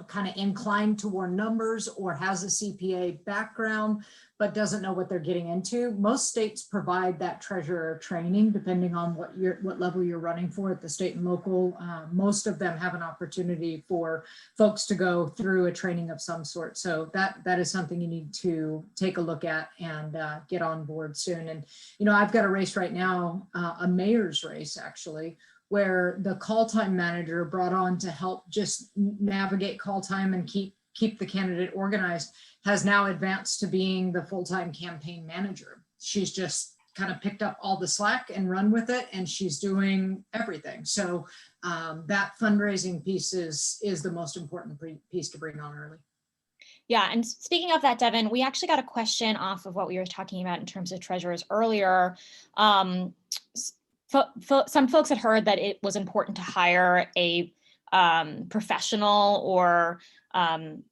kind of inclined toward numbers or has a CPA background, but doesn't know what they're getting into, most states provide that treasurer training depending on what level you're running for at the state and local. Most of them have an opportunity for folks to go through a training of some sort. So that is something you need to take a look at and get on board soon. And I've got a race right now, a mayor's race actually, where the call time manager brought on to help just navigate call time and keep the candidate organized has now advanced to being the full-time campaign manager. She's just kind of picked up all the slack and run with it, and she's doing everything. So that fundraising piece is the most important piece to bring on early. Yeah, and speaking of that, Devin, we actually got a question off of what we were talking about in terms of treasurers earlier. Some folks had heard that it was important to hire a professional or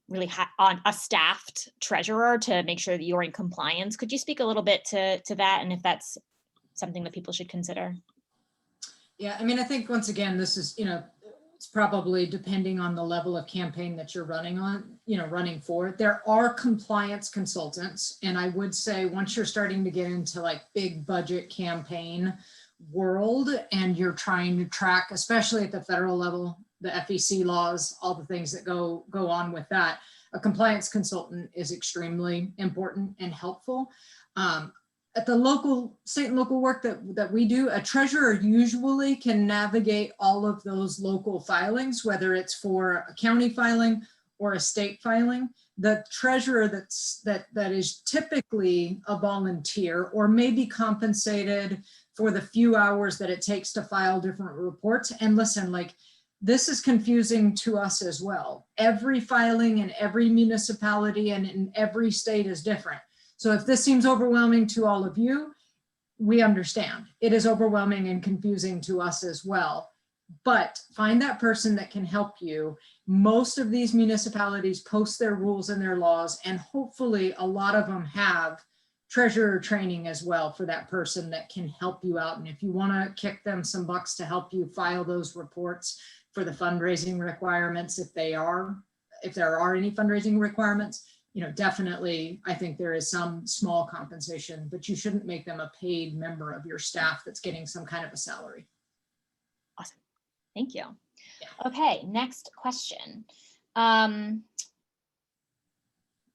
really on a staffed treasurer to make sure that you're in compliance. Could you speak a little bit to that, and if that's something that people should consider? Yeah, I mean, I think once again, this is, it's probably depending on the level of campaign that you're running for. There are compliance consultants. And I would say once you're starting to get into like big budget campaign world and you're trying to track, especially at the federal level, the FEC laws, all the things that go on with that. A compliance consultant is extremely important and helpful. At the local, state and local work that we do, a treasurer usually can navigate all of those local filings, whether it's for a county filing or a state filing. The treasurer that is typically a volunteer or maybe compensated for the few hours that it takes to file different reports. And listen, like, this is confusing to us as well. Every filing in every municipality and in every state is different. So if this seems overwhelming to all of you, we understand. It is overwhelming and confusing to us as well. But find that person that can help you. Most of these municipalities post their rules and their laws, and hopefully a lot of them have treasurer training as well for that person that can help you out. And if you want to kick them some bucks to help you file those reports for the fundraising requirements, if there are any fundraising requirements, you know, definitely, I think there is some small compensation, but you shouldn't make them a paid member of your staff that's getting some kind of a salary. Awesome. Thank you. Yeah. Okay, next question.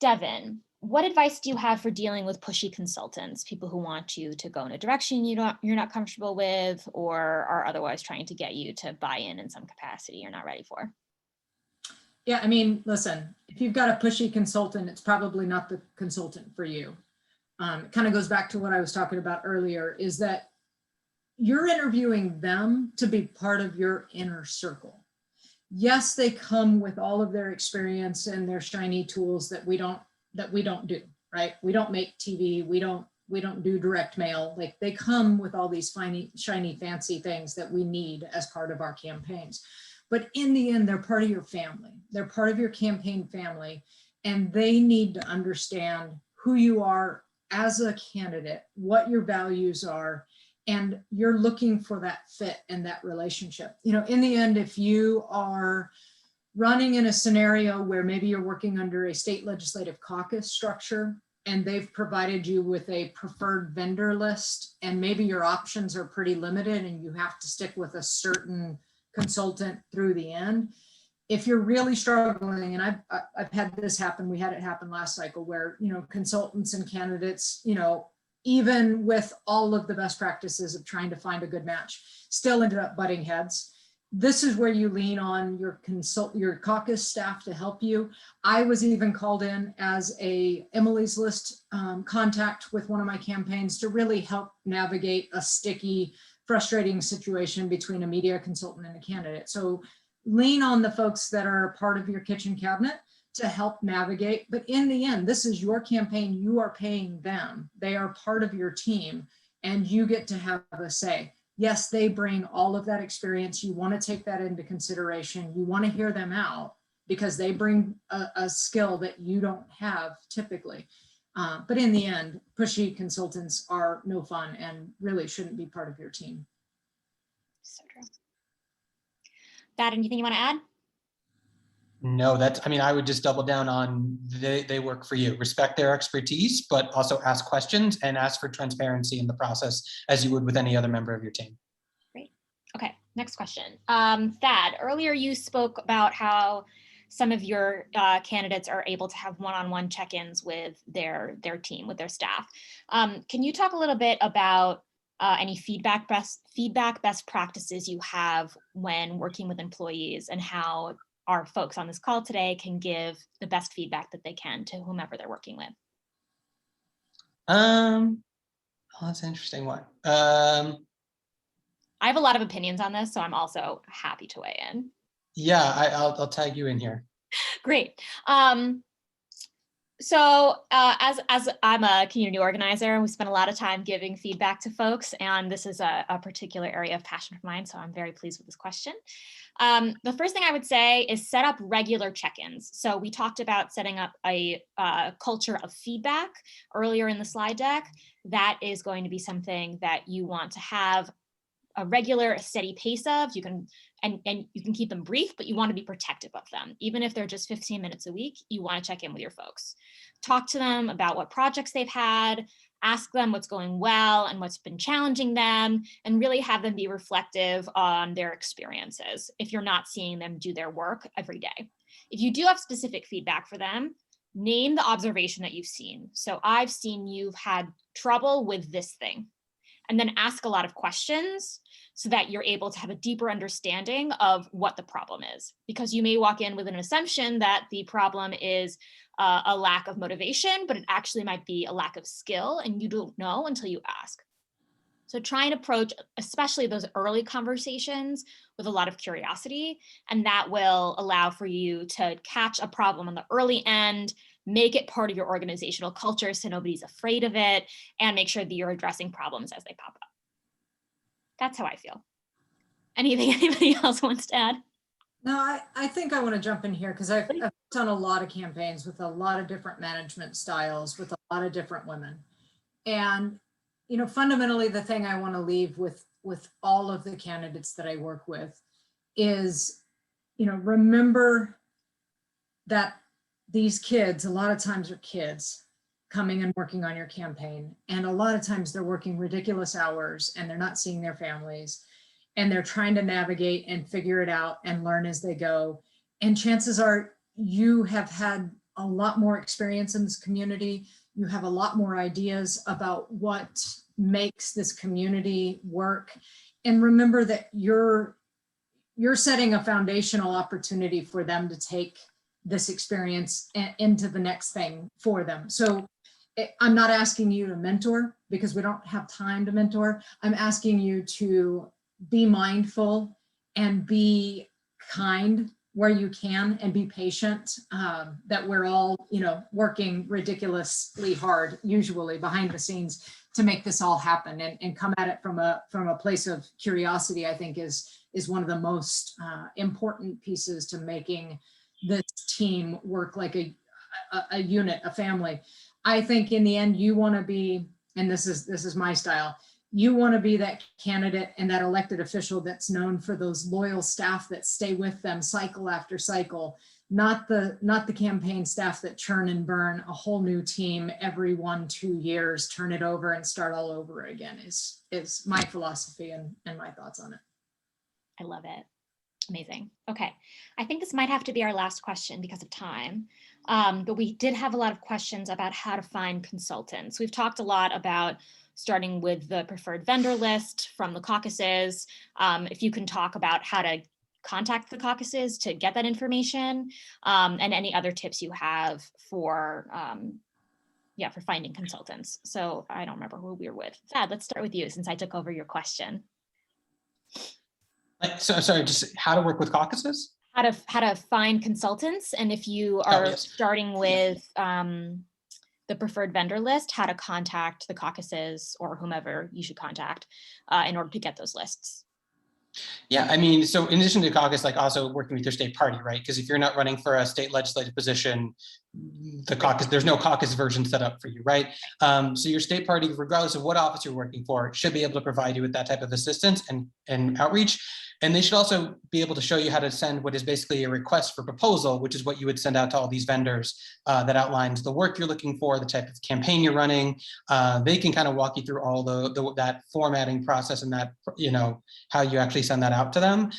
Devin, what advice do you have for dealing with pushy consultants, people who want you to go in a direction you're not comfortable with, or are otherwise trying to get you to buy in some capacity you're not ready for? Yeah, I mean, listen, if you've got a pushy consultant, it's probably not the consultant for you. It kind of goes back to what I was talking about earlier, is that you're interviewing them to be part of your inner circle. Yes, they come with all of their experience and their shiny tools that we don't do, right? We don't make TV, we don't do direct mail. Like, they come with all these shiny, fancy things that we need as part of our campaigns. But in the end, they're part of your family. They're part of your campaign family, and they need to understand who you are as a candidate, what your values are, and you're looking for that fit and that relationship. You know, in the end, if you are running in a scenario where maybe you're working under a state legislative caucus structure and they've provided you with a preferred vendor list, and maybe your options are pretty limited and you have to stick with a certain consultant through the end. If you're really struggling, and I've had this happen, we had it happen last cycle, where, you know, consultants and candidates, you know, even with all of the best practices of trying to find a good match, still ended up butting heads. This is where you lean on your caucus staff to help you. I was even called in as a Emily's List contact with one of my campaigns to really help navigate a sticky, frustrating situation between a media consultant and a candidate. So lean on the folks that are part of your kitchen cabinet to help navigate. But in the end, this is your campaign. You are paying them. They are part of your team, and you get to have a say. Yes, they bring all of that experience. You want to take that into consideration. You want to hear them out because they bring a skill that you don't have typically. But in the end, pushy consultants are no fun and really shouldn't be part of your team. So true. Thad, anything you want to add? No, I would just double down on they work for you. Respect their expertise, but also ask questions and ask for transparency in the process as you would with any other member of your team. Great. Okay, next question. Thad, earlier you spoke about how some of your candidates are able to have one-on-one check-ins with their team, with their staff. Can you talk a little bit about any best practices you have when working with employees, and how our folks on this call today can give the best feedback that they can to whomever they're working with? Oh, that's an interesting one. I have a lot of opinions on this, so I'm also happy to weigh in. Yeah, I'll tag you in here. Great. So as I'm a community organizer, we spend a lot of time giving feedback to folks, and this is a particular area of passion of mine, so I'm very pleased with this question. The first thing I would say is set up regular check-ins. So we talked about setting up a culture of feedback earlier in the slide deck. That is going to be something that you want to have a regular, steady pace of. You can and you can keep them brief, but you want to be protective of them. Even if they're just 15 minutes a week, you want to check in with your folks. Talk to them about what projects they've had, Ask them what's going well and what's been challenging them, and really have them be reflective on their experiences if you're not seeing them do their work every day. If you do have specific feedback for them, name the observation that you've seen. So I've seen you've had trouble with this thing. And then ask a lot of questions so that you're able to have a deeper understanding of what the problem is. Because you may walk in with an assumption that the problem is a lack of motivation, but it actually might be a lack of skill, and you don't know until you ask. So try and approach, especially those early conversations, with a lot of curiosity, and that will allow for you to catch a problem on the early end, make it part of your organizational culture so nobody's afraid of it, and make sure that you're addressing problems as they pop up. That's how I feel. Anything anybody else wants to add? No, I think I want to jump in here because I've done a lot of campaigns with a lot of different management styles with a lot of different women. And, you know, fundamentally, the thing I want to leave with all of the candidates that I work with is, you know, remember that these kids, a lot of times are kids coming and working on your campaign. And a lot of times they're working ridiculous hours and they're not seeing their families. And they're trying to navigate and figure it out and learn as they go. And chances are you have had a lot more experience in this community. You have a lot more ideas about what makes this community work. And remember that you're setting a foundational opportunity for them to take this experience into the next thing for them. So I'm not asking you to mentor because we don't have time to mentor. I'm asking you to be mindful and be kind where you can and be patient, that we're all, you know, working ridiculously hard, usually behind the scenes, to make this all happen, and come at it from a place of curiosity. I think is one of the most important pieces to making this team work like a unit, a family. I think in the end, you want to be, and this is my style, you want to be that candidate and that elected official that's known for those loyal staff that stay with them cycle after cycle, not the campaign staff that churn and burn a whole new team every 1-2 years, turn it over and start all over again is my philosophy and my thoughts on it. I love it. Amazing. Okay. I think this might have to be our last question because of time. But we did have a lot of questions about how to find consultants. We've talked a lot about starting with the preferred vendor list from the caucuses. If you can talk about how to contact the caucuses to get that information, and any other tips you have for finding consultants. So I don't remember who we were with. Thad, let's start with you since I took over your question. So sorry, just how to work with caucuses? How to find consultants, and if you are yes. starting with the preferred vendor list, how to contact the caucuses or whomever you should contact in order to get those lists. Yeah, I mean, so in addition to caucus, like also working with your state party, right? Because if you're not running for a state legislative position, the caucus, there's no caucus version set up for you, right? So your state party, regardless of what office you're working for, should be able to provide you with that type of assistance and outreach. And they should also be able to show you how to send what is basically a request for proposal, which is what you would send out to all these vendors that outlines the work you're looking for, the type of campaign you're running. They can kind of walk you through all that formatting process and that, you know, how you actually send that out to them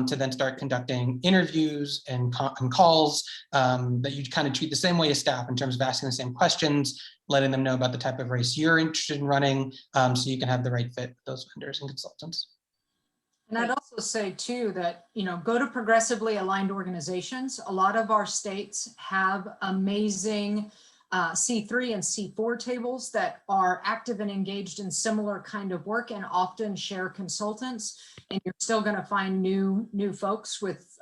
to then start conducting interviews and calls that you kind of treat the same way as staff in terms of asking the same questions, letting them know about the type of race you're interested in running, so you can have the right fit with those vendors and consultants. And I'd also say too that, you know, go to progressively aligned organizations. A lot of our states have amazing C3 and C4 tables that are active and engaged in similar kind of work and often share consultants. And you're still going to find new folks with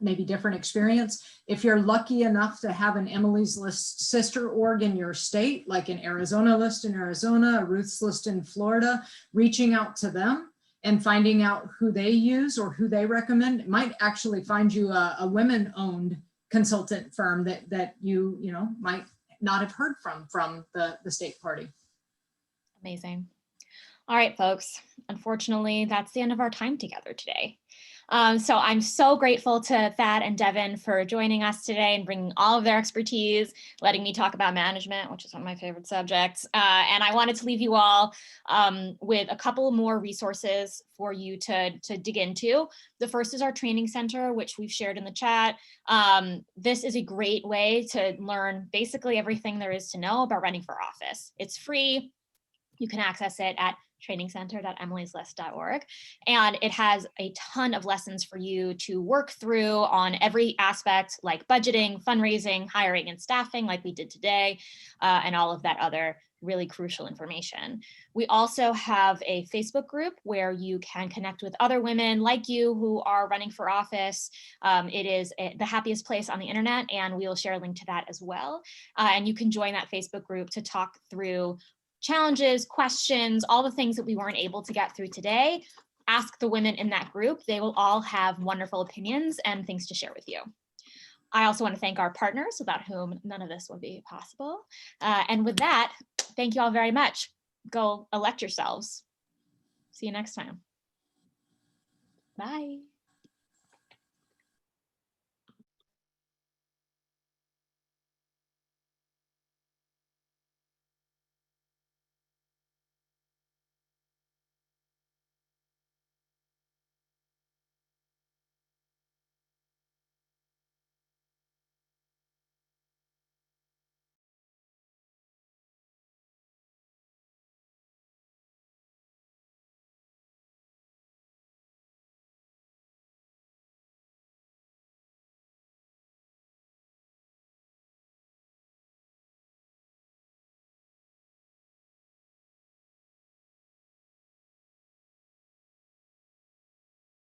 maybe different experience. If you're lucky enough to have an Emily's List sister org in your state, like an Arizona List in Arizona, a Ruth's List in Florida, reaching out to them and finding out who they use or who they recommend. It might actually find you a women-owned consultant firm that you know might not have heard from the state party. Amazing. All right, folks. Unfortunately, that's the end of our time together today. So I'm so grateful to Thad and Devin for joining us today and bringing all of their expertise, letting me talk about management, which is one of my favorite subjects. And I wanted to leave you all with a couple more resources for you to dig into. The first is our training center, which we've shared in the chat. This is a great way to learn basically everything there is to know about running for office. It's free. You can access it at trainingscenter.emilyslist.org. And it has a ton of lessons for you to work through on every aspect, like budgeting, fundraising, hiring, and staffing, like we did today, and all of that other really crucial information. We also have a Facebook group where you can connect with other women like you who are running for office. It is the happiest place on the internet, and we will share a link to that as well. And you can join that Facebook group to talk through challenges, questions, all the things that we weren't able to get through today. Ask the women in that group. They will all have wonderful opinions and things to share with you. I also want to thank our partners, without whom none of this would be possible. And with that, thank you all very much. Go elect yourselves. See you next time. Bye.